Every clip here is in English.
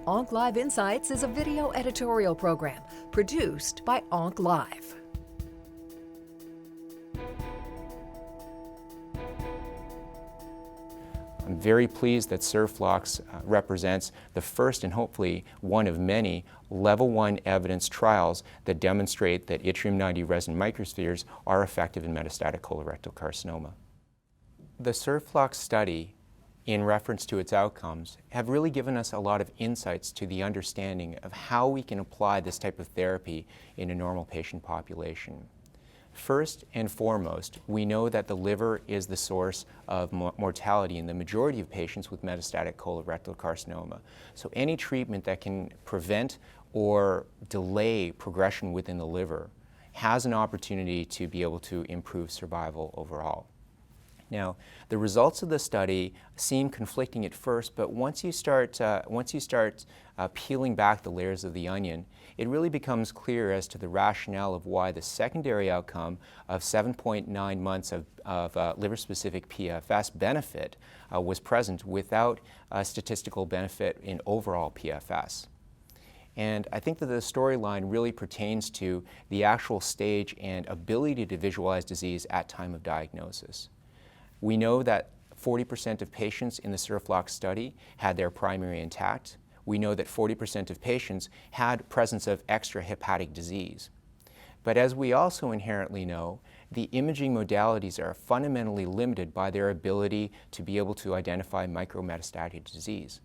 Onc Live Insights is a video editorial program produced by Onc Live. I'm very pleased that SIRFLOX represents the first and hopefully one of many level 1 evidence trials that demonstrate that yttrium-90 resonant microspheres are effective in metastatic colorectal carcinoma. The SIRFLOX study, in reference to its outcomes, have really given us a lot of insights to the understanding of how we can apply this type of therapy in a normal patient population. First and foremost, we know that the liver is the source of mortality in the majority of patients with metastatic colorectal carcinoma. So any treatment that can prevent or delay progression within the liver has an opportunity to be able to improve survival overall. Now, the results of the study seem conflicting at first, but once you start peeling back the layers of the onion, it really becomes clear as to the rationale of why the secondary outcome of 7.9 months of liver-specific PFS benefit was present without a statistical benefit in overall PFS. And I think that the storyline really pertains to the actual stage and ability to visualize disease at time of diagnosis. We know that 40% of patients in the SIRFLOX study had their primary intact. We know that 40% of patients had presence of extrahepatic disease. But as we also inherently know, the imaging modalities are fundamentally limited by their ability to be able to identify micrometastatic disease.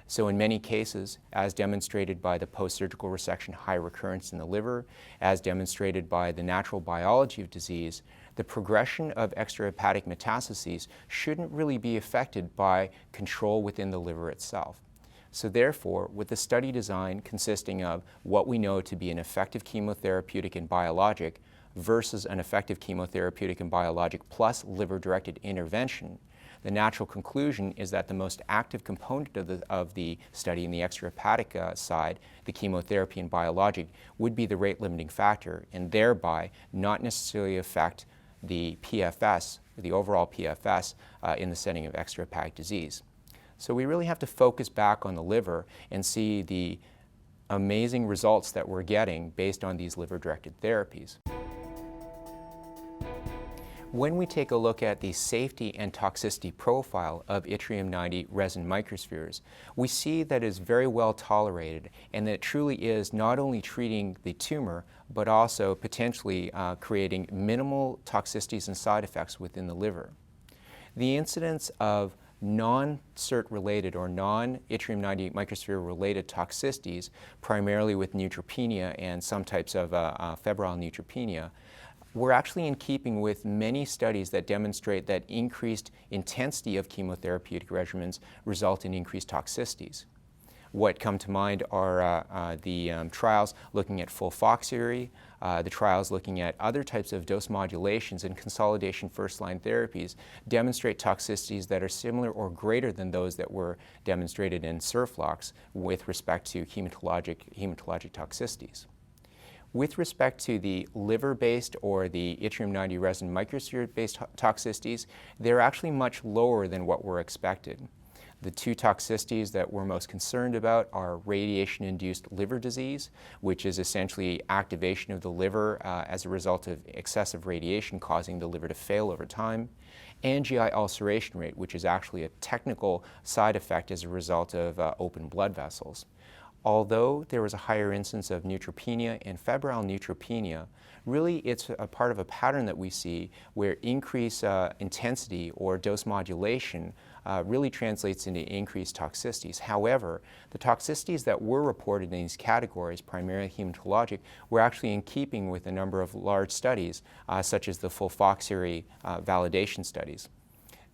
So in many cases, as demonstrated by the post-surgical resection high recurrence in the liver, as demonstrated by the natural biology of disease, the progression of extrahepatic metastases shouldn't really be affected by control within the liver itself. So therefore, with the study design consisting of what we know to be an effective chemotherapeutic and biologic versus an effective chemotherapeutic and biologic plus liver-directed intervention, the natural conclusion is that the most active component of the study in the extrahepatic side, the chemotherapy and biologic, would be the rate-limiting factor and thereby not necessarily affect the PFS, the overall PFS, in the setting of extrahepatic disease. So we really have to focus back on the liver and see the amazing results that we're getting based on these liver-directed therapies. When we take a look at the safety and toxicity profile of yttrium-90 resonant microspheres, we see that it is very well tolerated and that it truly is not only treating the tumor, but also potentially creating minimal toxicities and side effects within the liver. The incidence of non-SIRT related or non-yttrium-90 microsphere related toxicities, primarily with neutropenia and some types of febrile neutropenia, we're actually in keeping with many studies that demonstrate that increased intensity of chemotherapeutic regimens result in increased toxicities. What come to mind are the trials looking at FOLFOXIRI, the trials looking at other types of dose modulations and consolidation first-line therapies demonstrate toxicities that are similar or greater than those that were demonstrated in SIRFLOX with respect to hematologic toxicities. With respect to the liver-based or the yttrium-90 resonant microsphere-based toxicities, they're actually much lower than what were expected. The two toxicities that we're most concerned about are radiation-induced liver disease, which is essentially activation of the liver as a result of excessive radiation causing the liver to fail over time, and GI ulceration rate, which is actually a technical side effect as a result of open blood vessels. Although there was a higher incidence of neutropenia and febrile neutropenia, really it's a part of a pattern that we see where increased intensity or dose modulation really translates into increased toxicities. However, the toxicities that were reported in these categories, primarily hematologic, were actually in keeping with a number of large studies, such as the FOLFOXIRI validation studies.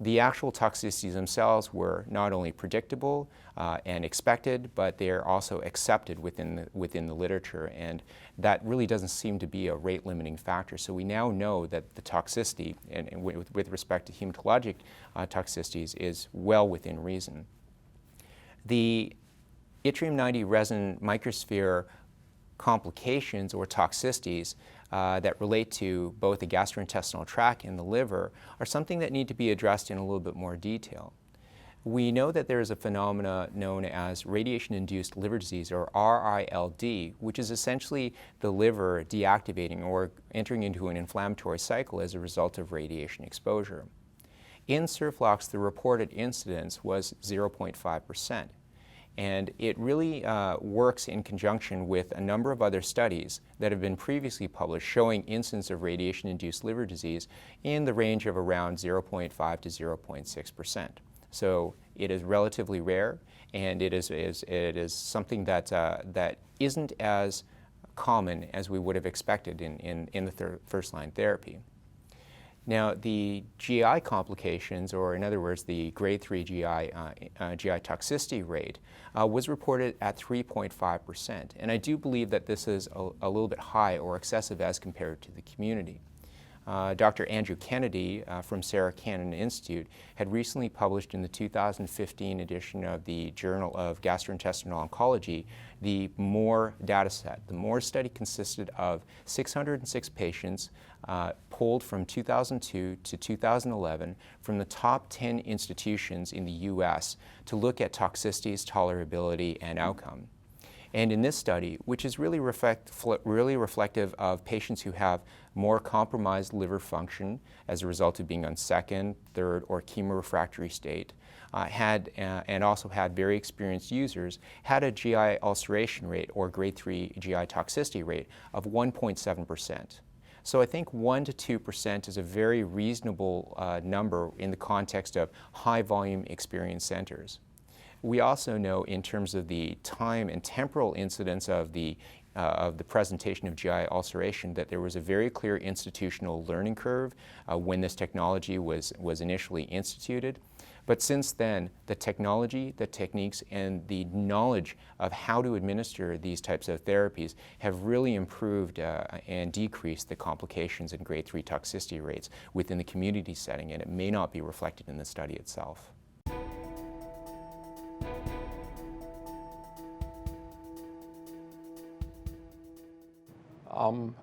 The actual toxicities themselves were not only predictable and expected, but they are also accepted within the literature, and that really doesn't seem to be a rate-limiting factor. So we now know that the toxicity, and with respect to hematologic toxicities, is well within reason. The yttrium-90 resonant microsphere complications or toxicities that relate to both the gastrointestinal tract and the liver are something that need to be addressed in a little bit more detail. We know that there is a phenomena known as radiation-induced liver disease, or RILD, which is essentially the liver deactivating or entering into an inflammatory cycle as a result of radiation exposure. In SIRFLOX, the reported incidence was 0.5%. And it really works in conjunction with a number of other studies that have been previously published showing incidence of radiation-induced liver disease in the range of around 0.5 to 0.6%. So it is relatively rare, and it is something that isn't as common as we would have expected in the first-line therapy. Now, the GI complications, or in other words, the grade 3 GI toxicity rate, was reported at 3.5%. And I do believe that this is a little bit high or excessive as compared to the community. Dr. Andrew Kennedy from Sarah Cannon Institute had recently published in the 2015 edition of the Journal of Gastrointestinal Oncology the MORE dataset. The MORE study consisted of 606 patients polled from 2002 to 2011 from the top 10 institutions in the U.S. to look at toxicities, tolerability, and outcome. And in this study, which is really reflective of patients who have more compromised liver function as a result of being on second, third, or chemorefractory state, and also had very experienced users, had a GI ulceration rate or grade 3 GI toxicity rate of 1.7%. So I think 1 to 2% is a very reasonable number in the context of high volume experienced centers. We also know in terms of the time and temporal incidence of the presentation of GI ulceration that there was a very clear institutional learning curve when this technology was initially instituted. But since then, the technology, the techniques, and the knowledge of how to administer these types of therapies have really improved and decreased the complications and grade 3 toxicity rates within the community setting, and it may not be reflected in the study itself.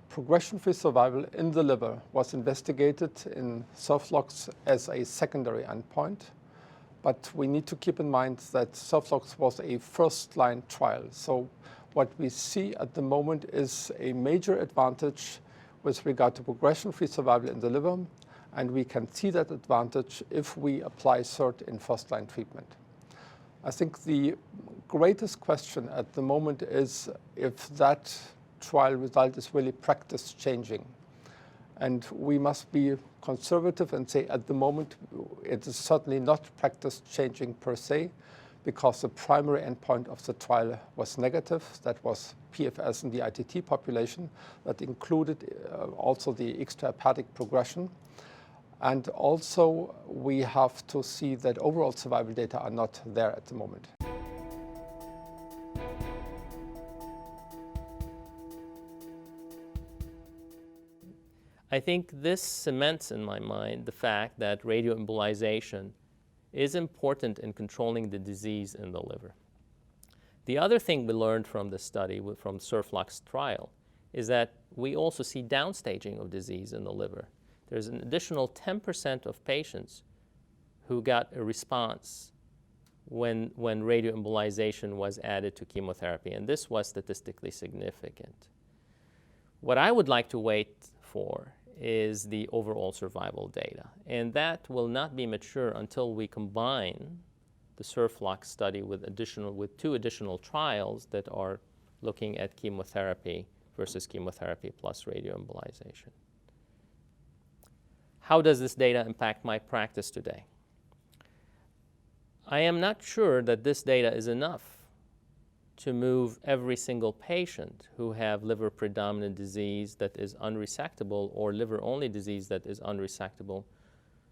Progression-free survival in the liver was investigated in SIRFLOX as a secondary endpoint, but we need to keep in mind that SIRFLOX was a first-line trial. So what we see at the moment is a major advantage with regard to progression-free survival in the liver, and we can see that advantage if we apply SIRT in first-line treatment. I think the greatest question at the moment is if that trial result is really practice changing. And we must be conservative and say at the moment it is certainly not practice changing per se, because the primary endpoint of the trial was negative. That was PFS in the ITT population. That included also the extrahepatic progression. And also we have to see that overall survival data are not there at the moment. I think this cements in my mind the fact that radioembolization is important in controlling the disease in the liver. The other thing we learned from the study, from SIRFLOX trial, is that we also see downstaging of disease in the liver. There's an additional 10% of patients who got a response when radioembolization was added to chemotherapy, and this was statistically significant. What I would like to wait for is the overall survival data, and that will not be mature until we combine the SIRFLOX study with two additional trials that are looking at chemotherapy versus chemotherapy plus radioembolization. How does this data impact my practice today? I am not sure that this data is enough to move every single patient who have liver predominant disease that is unresectable or liver only disease that is unresectable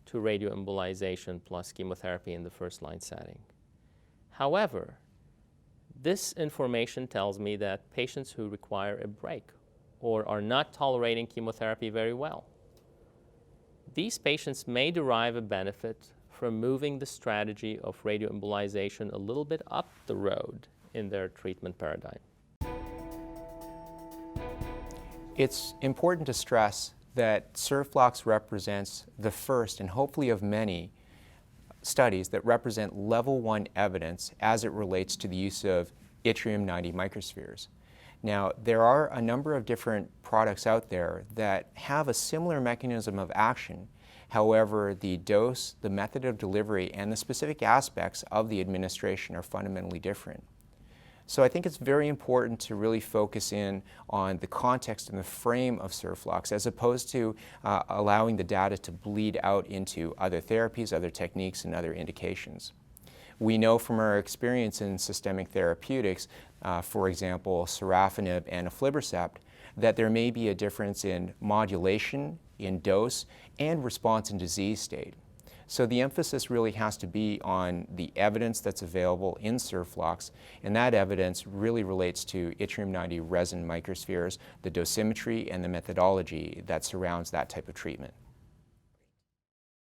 to radioembolization plus chemotherapy in the first line setting. However, this information tells me that patients who require a break or are not tolerating chemotherapy very well, these patients may derive a benefit from moving the strategy of radioembolization a little bit up the road in their treatment paradigm. It's important to stress that SIRFLOX represents the first and hopefully of many studies that represent level 1 evidence as it relates to the use of yttrium-90 microspheres. Now, there are a number of different products out there that have a similar mechanism of action. However, the dose, the method of delivery, and the specific aspects of the administration are fundamentally different. So I think it's very important to really focus in on the context and the frame of SIRFLOX as opposed to allowing the data to bleed out into other therapies, other techniques, and other indications. We know from our experience in systemic therapeutics, for example, sorafenib and aflibercept, that there may be a difference in modulation, in dose, and response in disease state. So the emphasis really has to be on the evidence that's available in SIRFLOX, and that evidence really relates to yttrium-90 resin microspheres, the dosimetry, and the methodology that surrounds that type of treatment.